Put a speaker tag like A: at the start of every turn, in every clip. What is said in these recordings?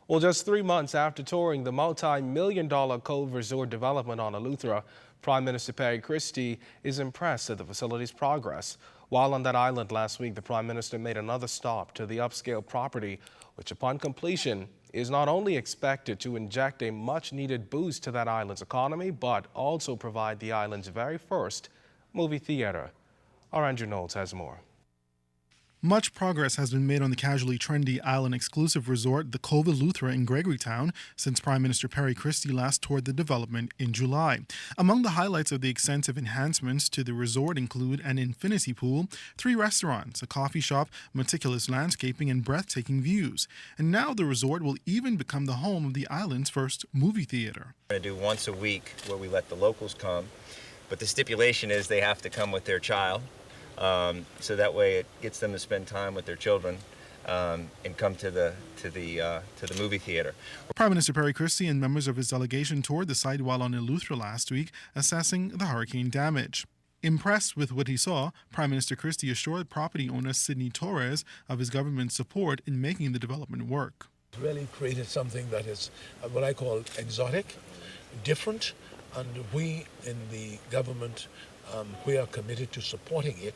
A: Well, just 3 months after touring the multi-million-dollar Cove Resort development on Eleuthera, Prime Minister Perry Christie is impressed at the facility's progress. While on that island last week, the Prime Minister made another stop to the upscale property, which upon completion is not only expected to inject a much-needed boost to that island's economy, but also provide the island's very first movie theater. Our Andrew Knowles has more.
B: Much progress has been made on the casually trendy island-exclusive resort, the Cove Eleuthera in Gregorytown, since Prime Minister Perry Christie last toured the development in July. Among the highlights of the extensive enhancements to the resort include an infinity pool, 3 restaurants, a coffee shop, meticulous landscaping, and breathtaking views. And now the resort will even become the home of the island's first movie theater.
C: We're going to do once a week where we let the locals come, but the stipulation is they have to come with their child. So that way it gets them to spend time with their children and come to the movie theater.
B: Prime Minister Perry Christie and members of his delegation toured the site while on Eleuthera last week, assessing the hurricane damage. Impressed with what he saw, Prime Minister Christie assured property owner Sidney Torres of his government's support in making the development work.
D: Really created something that is what I call exotic, different, and we in the government, we are committed to supporting it,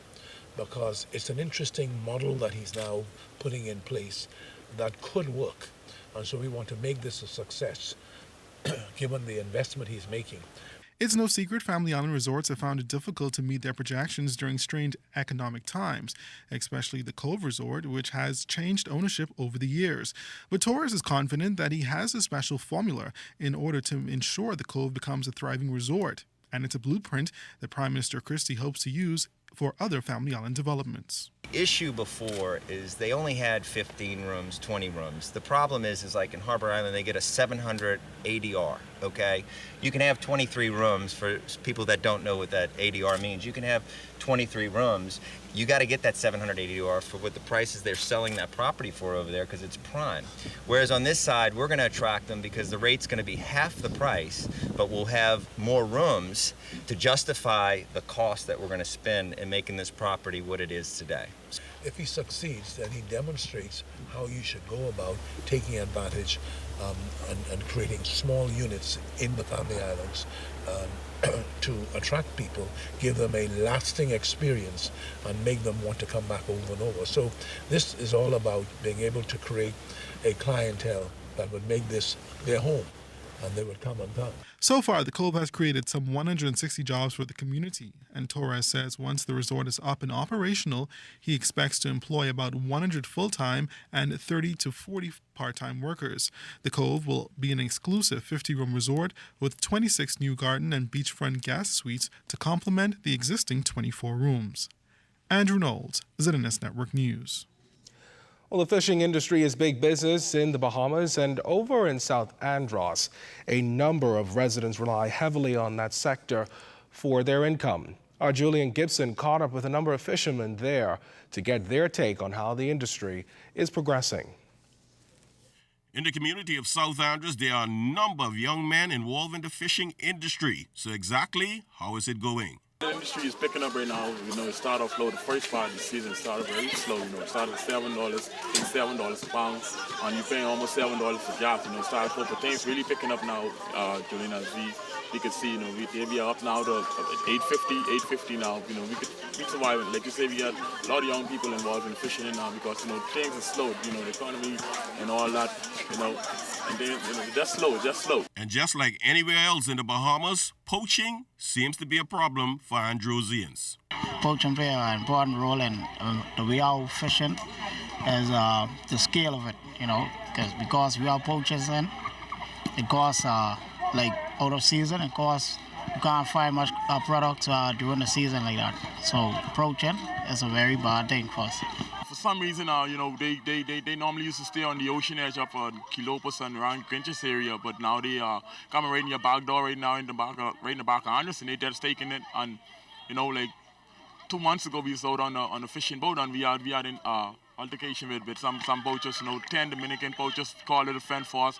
D: because it's an interesting model that he's now putting in place that could work. And so we want to make this a success, given the investment he's making.
B: It's no secret family island resorts have found it difficult to meet their projections during strained economic times, especially the Cove Resort, which has changed ownership over the years. But Torres is confident that he has a special formula in order to ensure the Cove becomes a thriving resort. And it's a blueprint that Prime Minister Christie hopes to use for other family island developments.
C: The issue before is they only had 15 rooms, 20 rooms. The problem is like in Harbor Island, they get a 700 ADR, okay? You can have 23 rooms. For people that don't know what that ADR means, you can have 23 rooms. You got to get that 700 ADR for what the prices they're selling that property for over there, because it's prime. Whereas on this side, we're going to attract them because the rate's going to be half the price, but we'll have more rooms to justify the cost that we're going to spend in making this property what it is today.
D: If he succeeds, then he demonstrates how you should go about taking advantage and creating small units in the family islands to attract people, give them a lasting experience, and make them want to come back over and over. So this is all about being able to create a clientele that would make this their home, and they would come and come.
B: So far, the Cove has created some 160 jobs for the community, and Torres says once the resort is up and operational, he expects to employ about 100 full-time and 30 to 40 part-time workers. The Cove will be an exclusive 50-room resort with 26 new garden and beachfront guest suites to complement the existing 24 rooms. Andrew Knowles, ZNS Network News.
A: Well, the fishing industry is big business in the Bahamas, and over in South Andros, a number of residents rely heavily on that sector for their income. Our Julian Gibson caught up with a number of fishermen there to get their take on how the industry is progressing.
E: In the community of South Andros, there are a number of young men involved in the fishing industry. So exactly how is it going?
F: The industry is picking up right now. It started off low. The first part of the season started very slow. It started at $7, $7 a pound, and you're paying almost $7 for jobs. It started slow, but things really picking up now, Julian, as we could see. We are up now to 850 now. We survive. Like you say, we got a lot of young people involved in fishing now because things are slow. The economy and all that. And then just slow.
E: And just like anywhere else in the Bahamas, poaching seems to be a problem for Androsians.
G: Poaching plays an important role in the way our fishing is the scale of it, because we are poachers and it costs like out of season, it costs, you can't find much products during the season like that. So poaching is a very bad thing for us.
F: For some reason, they normally used to stay on the ocean edge up on Kilopus and around Grinches area, but now they are coming right in your back door right now, right in the back of Anderson. They're just taking it, and like 2 months ago we was out on a fishing boat, and we had an altercation with some poachers. 10 Dominican poachers called it a friend for us.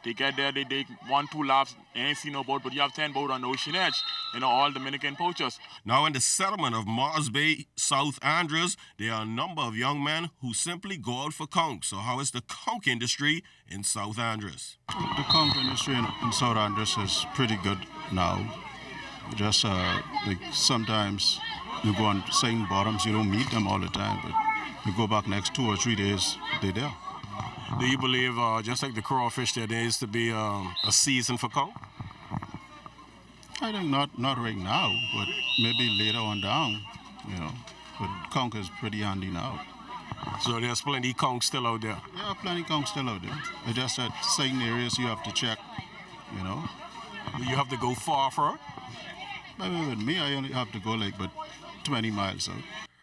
F: They get there, they take 1-2 laps, ain't see no boat, but you have 10 boats on the ocean edge, all Dominican poachers.
E: Now, in the settlement of Mars Bay, South Andres, there are a number of young men who simply go out for conch. So how is the conch industry in South Andres?
H: The conch industry in South Andres is pretty good now. Just like sometimes you go on St. Bottoms, you don't meet them all the time, but you go back next 2 or 3 days, they're there.
E: Do you believe, just like the crawfish, there is to be a season for conch?
H: I think not right now, but maybe later on down, But conch is pretty handy now.
E: So there's plenty conch still out there?
H: Yeah, plenty conch still out there. It's just that certain areas you have to check,
E: Do you have to go far for it?
H: Maybe with me, I only have to go like about 20 miles out.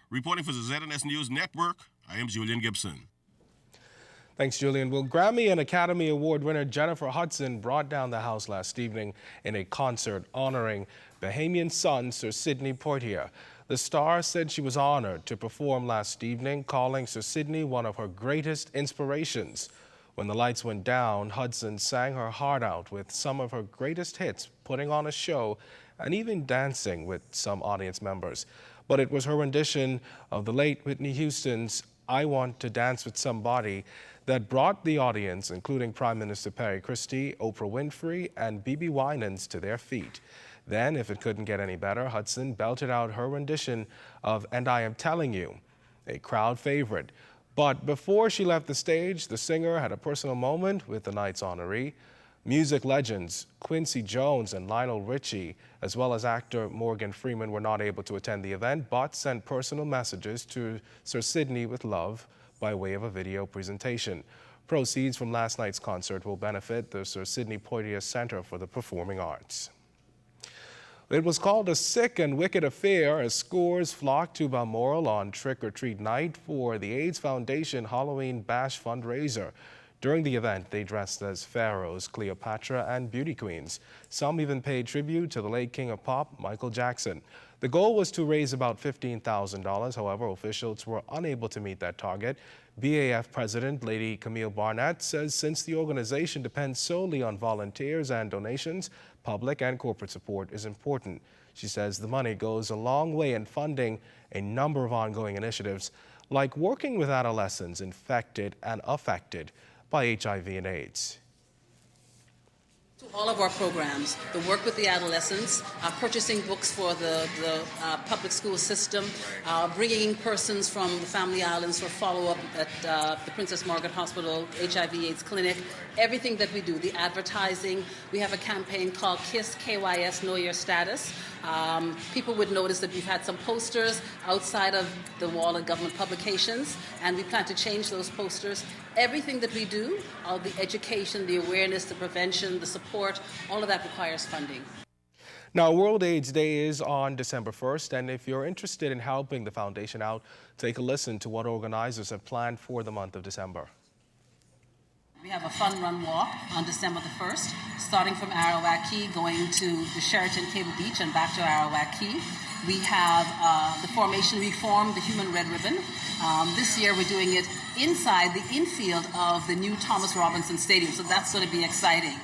E: Reporting for the ZNS News Network, I am Julian Gibson.
A: Thanks, Julian. Well, Grammy and Academy Award winner Jennifer Hudson brought down the house last evening in a concert honoring Bahamian son Sir Sidney Poitier. The star said she was honored to perform last evening, calling Sir Sidney one of her greatest inspirations. When the lights went down, Hudson sang her heart out with some of her greatest hits, putting on a show and even dancing with some audience members. But it was her rendition of the late Whitney Houston's I Want to Dance with Somebody that brought the audience, including Prime Minister Perry Christie, Oprah Winfrey, and BB Winans, to their feet. Then, if it couldn't get any better, Hudson belted out her rendition of And I Am Telling You, a crowd favorite. But before she left the stage, the singer had a personal moment with the night's honoree. Music legends Quincy Jones and Lionel Richie, as well as actor Morgan Freeman, were not able to attend the event, but sent personal messages to Sir Sidney with love by way of a video presentation. Proceeds from last night's concert will benefit the Sir Sidney Poitier Center for the Performing Arts. It was called a sick and wicked affair as scores flocked to Balmoral on trick-or-treat night for the AIDS Foundation Halloween Bash fundraiser. During the event, they dressed as pharaohs, Cleopatra, and beauty queens. Some even paid tribute to the late king of pop, Michael Jackson. The goal was to raise about $15,000. However, officials were unable to meet that target. BAF President Lady Camille Barnett says since the organization depends solely on volunteers and donations, public and corporate support is important. She says the money goes a long way in funding a number of ongoing initiatives, like working with adolescents infected and affected by HIV and AIDS.
I: To all of our programs, the work with the adolescents, purchasing books for the public school system, bringing persons from the Family Islands for follow-up at the Princess Margaret Hospital HIV/AIDS clinic, everything that we do, the advertising. We have a campaign called KISS, KYS, Know Your Status. People would notice that we've had some posters outside of the wall of government publications, and we plan to change those posters. Everything that we do, all the education, the awareness, the prevention, the support, all of that requires funding.
A: Now, World AIDS Day is on December 1st, and if you're interested in helping the foundation out, take a listen to what organizers have planned for the month of December.
I: We have a fun run walk on December the 1st, starting from Arawak Key, going to the Sheraton Cable Beach and back to Arawak Key. We have the formation reform, the Human Red Ribbon. This year we're doing it inside the infield of the new Thomas Robinson Stadium, so that's going to be exciting.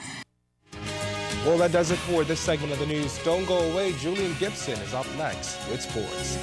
A: Well, that does it for this segment of the news. Don't go away. Julian Gibson is up next with sports.